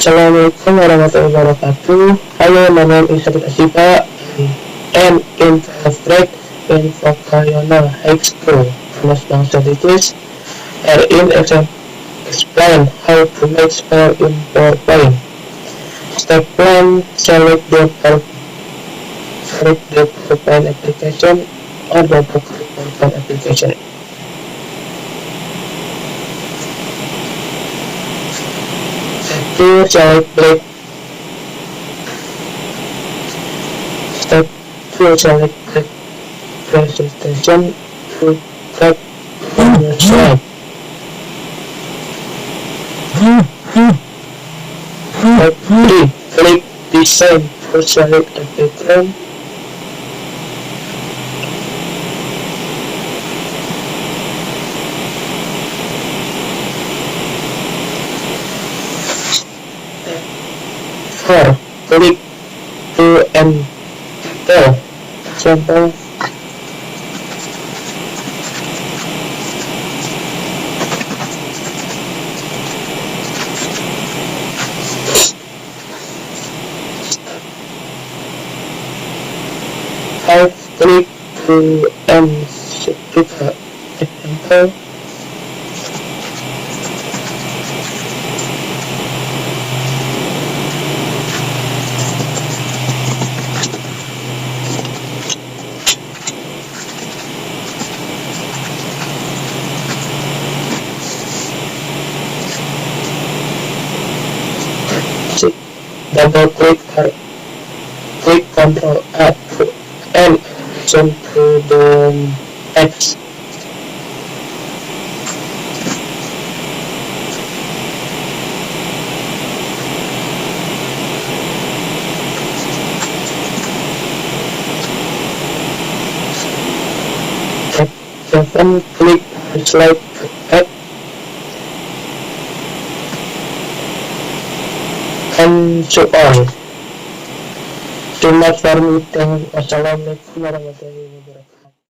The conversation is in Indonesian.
Assalamualaikum warahmatullahi wabarakatuh. Hello, my name is Asifa and in 12th grade in Vocational High School. Mas Bangsa Inggris. In explain how to make spell in PowerPoint. Step 1. Select the PowerPoint application or the PowerPoint application. Step 2. Select black. Step 2. Select black presentation to tap on your slide. Step 3. Click design to select the background. Step 4. Click to and detail. Example. I've clicked to and certificate example. Double click or click Ctrl A to and jump to the text. Step 7. Click slide to add and so on. Too much for me. Wassalamualaikum warahmatullahi wabarakatuh.